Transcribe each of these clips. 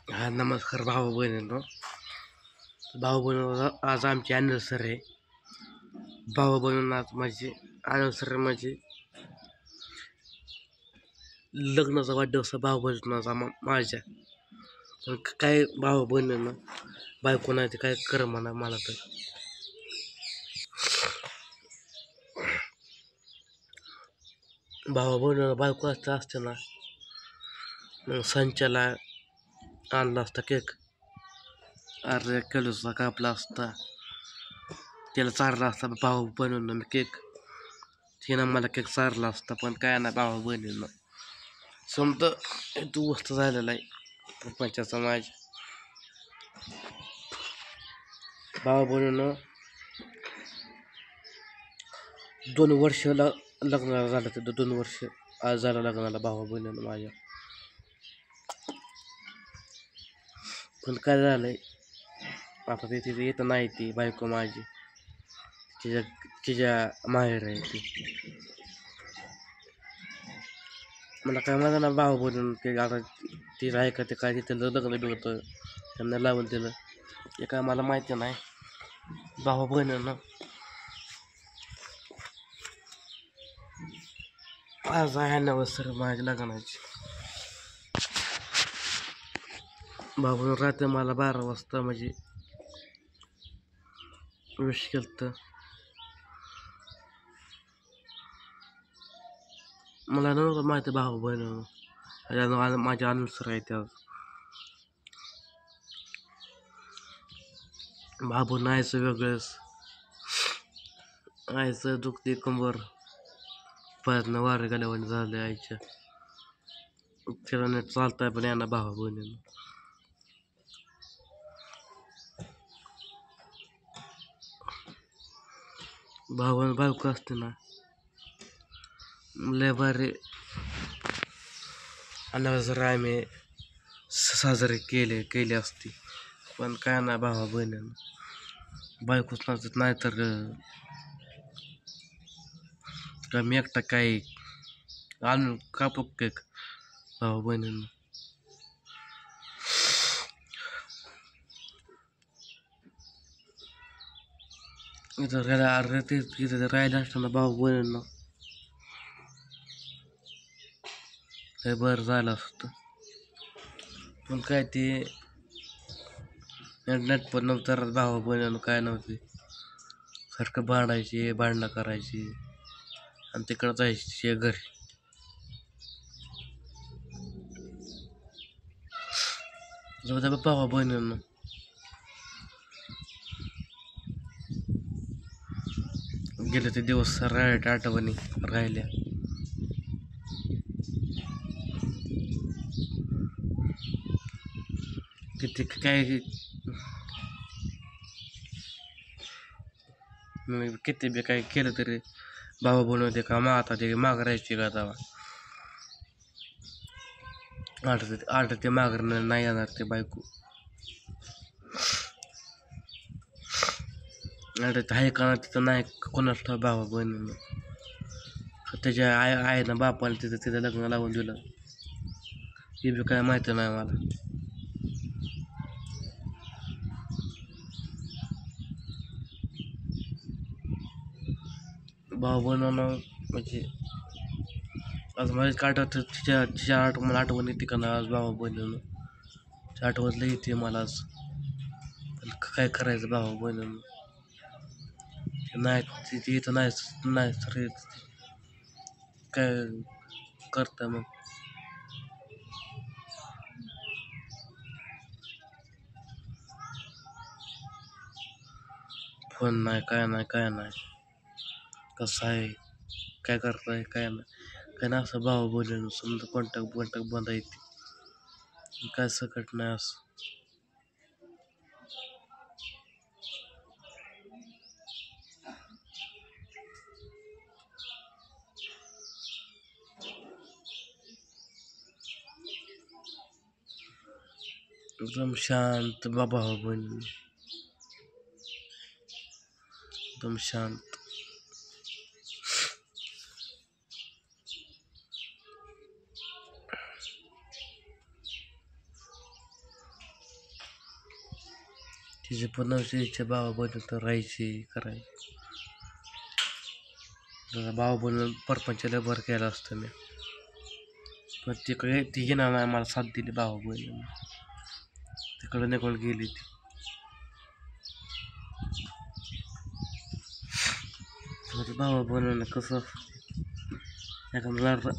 हा नमस्कार भाऊ बहिणींनो. भाऊ बहिणी आज आमची अॅनिव्हर्सरी आहे. भाऊ बहिणींना आज माझी अॅनिव्हर्सरी म्हणजे लग्नाचा वाढदिवस भाऊ बहिणींचा माझ्या. पण काय भाऊ बहिणींना बायको नाही ते काय कर म्हणा मला तर. भाऊ बहिणीला बायको असते ना, मग संचाला आणला असता केक, अर्ध्या किलोचा कापला असता, त्याला चारला असता भाऊ बहिणींना मी केक. तिनं मला केक चारला असता, पण काय ना भाऊ बहिणींना समजा तू वस्त झालेला आहे प्रपंचाचा माझ्या. भाऊ बहिणीनं 2 वर्ष लग्नाला झालं, तर 2 वर्ष आज झालं लग्नाला भाऊ बहिणीनं माझ्या. पण काय झालंय आता ते तिथे येत नाही, ती बायको माझी तिच्या माहेर आहे ती. मला काय माझा ना भाऊ बहिणीनं ते आता तिला ऐकते काय तिथं लग्न बिघडतं त्यांना लावून दिलं हे काय मला माहिती नाही. भाऊ बहिणीनं आज आहे अॅनिव्हर्सरी माझ्या लग्नाची. भाऊ रात्री मला 12 वाजता म्हणजे विश केलं. मला नव्हतं माहिती भाऊ बहिणीनं माझ्या अॅनिव्हर्सरी आहे त्या. भाऊ नाहीचं वेगळंच, आईचं दुखते कंबर, पायातनं वारं गेल्यावर झालं आईच्या. तिला नीट चालताय पण यांना भाऊ बहिणीनं. भाऊ बायको असते ना लय भारी अॅनिव्हर्सरी आम्ही साजरी केली असती. पण काय ना भावा बहिणीनं बायकोच नसत नाही तर मी एकटा काय आणून कापू केक भाऊ बहिणीनं. इथं राहिलं असताना भाऊ बहिणीनं हे बरं झालं असतं. पण काय ते नेट पण नव्हतं, भाऊ बहिणीनं काय नव्हते, सारखं भांडणं करायची आणि तिकडं जायची घरी. जाऊ द्या भावा बहिणीनं. गेले ते दिवस आठवणी राहिल्या. किती काय किती बी काय केलं तरी भावा बनवते का आता ते माघारायची का तेव्हा आठ ते माघार नाही येणार ते बायको. आहे का तिथं नाही कोणाच ठाव भावा बहिणीनं. त्याच्या आईनं बापाला तिथं लग्न लावून दिलं हे बी काय माहिती नाही मला. भाऊ बहिणीनं म्हणजे आज माझ्या काढत तिच्या मला आठवण येते का ना आज भाऊ बहिणीनं. त्या आठवणलं येते मला आज. पण काय करायचं भाऊ बहिणीनं नाही ती इथं नाही तर काय करता मग. फोन नाही काय नाही कसं आहे काय करताय काय नाही काय ना असं भाऊ बहिणीनं समजा कॉन्टॅक्ट बंद येते काय सकट नाही असं. एकदम शांत भाऊ बहिणी, एकदम शांत. तिची पण नव्हती इच्छा भावा बहिणी तर राहायची करायची. भावा बहिणी परपंचाला भर केला असतं मी, पण तिकडे ती येणार नाही मला साथ दिली भावा बहिणी, तिकडे निघून गेली ती. भावा बहिणीनं कसं एखादं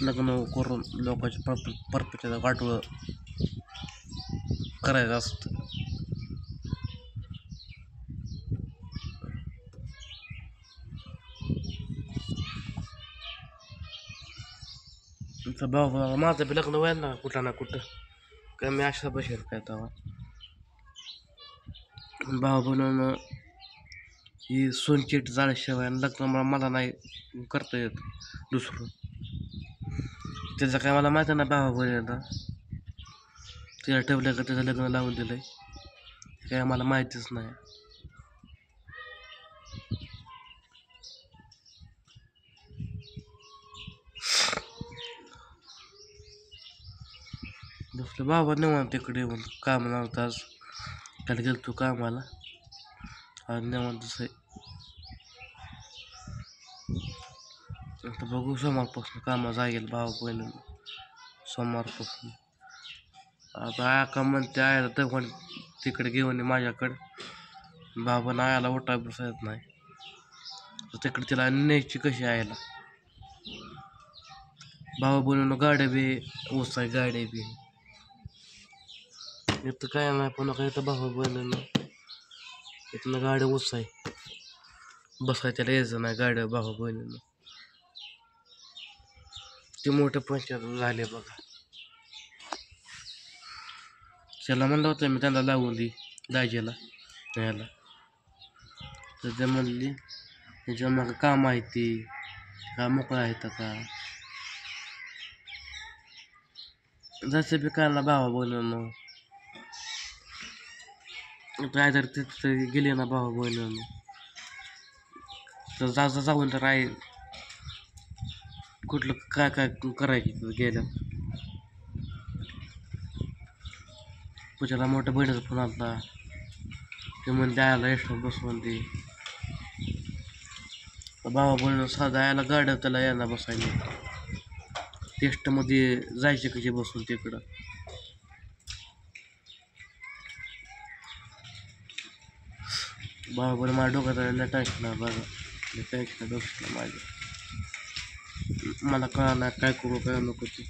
लग्न करून लोकांच्या परपंचाला वाटवं करायचं असतं. भाऊ माझं बी लग्न व्हायला ना कुठं ना कुठं, काय मी अशा बसेल काय तेव्हा. भाऊ बनवणं ही सोनचीट झाल्याशिवाय लग्न मला नाही करता येत दुसरं. त्याचं काय मला माहिती ना भावा बहिणीला, तिला ठेवलं का त्याचं लग्न लावून दिलंय काय मला माहितीच नाही. दुसरं बाबा निवांत तिकडे येऊन काम नव्हतं आज, त्याला गेलो तू कामाला आज निवांत आहे. आता बघू सोमवारपासून कामा जाईल भाऊ बहिणी, सोमवारपासून. आता आका म्हणते आयला तर तिकडे घेऊन माझ्याकडं, बाबांना आयला उठा बसायत नाही, तिकडे तिला न्यायची कशी आयला. भाऊ बनवून गाड्या बी ऊस आहे, गाड्या बी इथं काय नाही, पुन्हा काय तर भाऊ बनवून इथनं गाड्या ऊस आहे, बसाय त्याला यायचं नाही गाड्या भाऊ बनवून. ते मोठे पंचायत झाले बघा. त्याला म्हणलं होतं मी त्यांना लावून दे दाजीला न्यायला, तर ते म्हणली त्याच्या मग काम आहे ते का मोकळा आहे का जसं बी कायला भावा बनवणं. काय तर तिथं गेले ना भावा बनवणं तर जाऊन तर आहे कुठलं काय काय करायचं गेलं. पूजाला मोठ्या बहिणीचा फोन आला, ते म्हणते आयला एक्स्ट्रा बसवून दे. भावा बहिणीनं साधा यायला गाड्या त्याला यायला बसायला, टेस्टमध्ये जायचे कसे बसून तिकडं. भावा बहिणी माझ्या डोक्यात टेन्शन बघा, टेन्शन डोक्याला माझ्या, मला कळा नाही काय करू काय नको ते.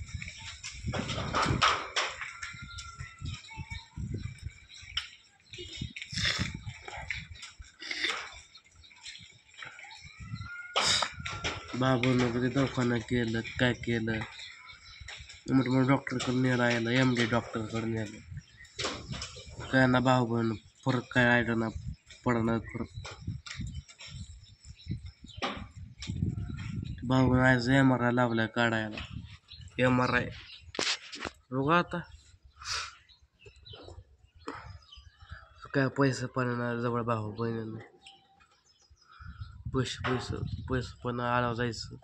बाबा नको ते दवाखाना केलं काय केलं, मोठं मोठं डॉक्टरकडे नेलं यायला, MD डॉक्टरकडे नेलं काय ना भाऊ बहिण फरक काय आयडा ना पडणार फरक. भाऊ बहिण आयचं MRI लावलाय काढायला, MRI बघू आता काय पैसे पण जवळ भाऊ बहिणीनं, पैसे पण आला जायचं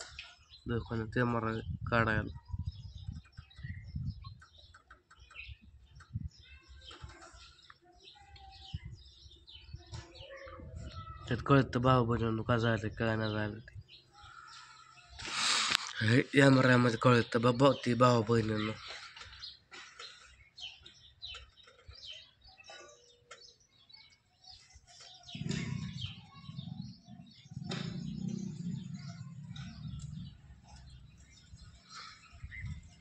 दवाखान्यात MRI काढायला. त्यात कळतं भाऊ बहिणीनं का झालं काय नाही झालं ते MRI मध्ये कळतं बाबा ती भाऊ बहिणीनं.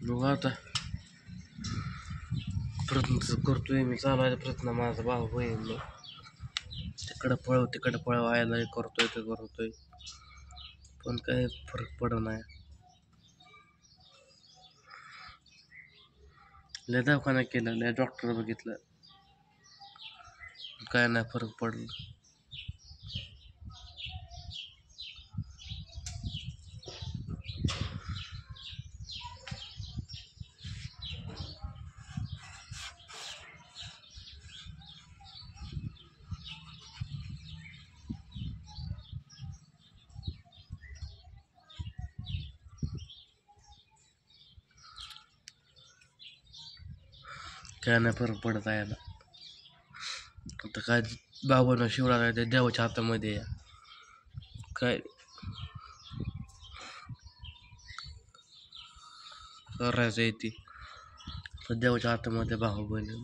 बघू आता प्रयत्न करतोय मी, चालू आहे प्रयत्न माझा भाऊ बहीण तिकडं पळव आयला करतोय ते करतोय, पण काही फरक पडत नाही. लय दवाखाना केला, लय डॉक्टर बघितलं काय नाही फरक पडलं. काय नाही फरक पडत यायला. आता काय बाबांना शिवणार आहे ते देवाच्या हातामध्ये आहे. काय करायचं आहे ती देवाच्या हातामध्ये बाहुबली.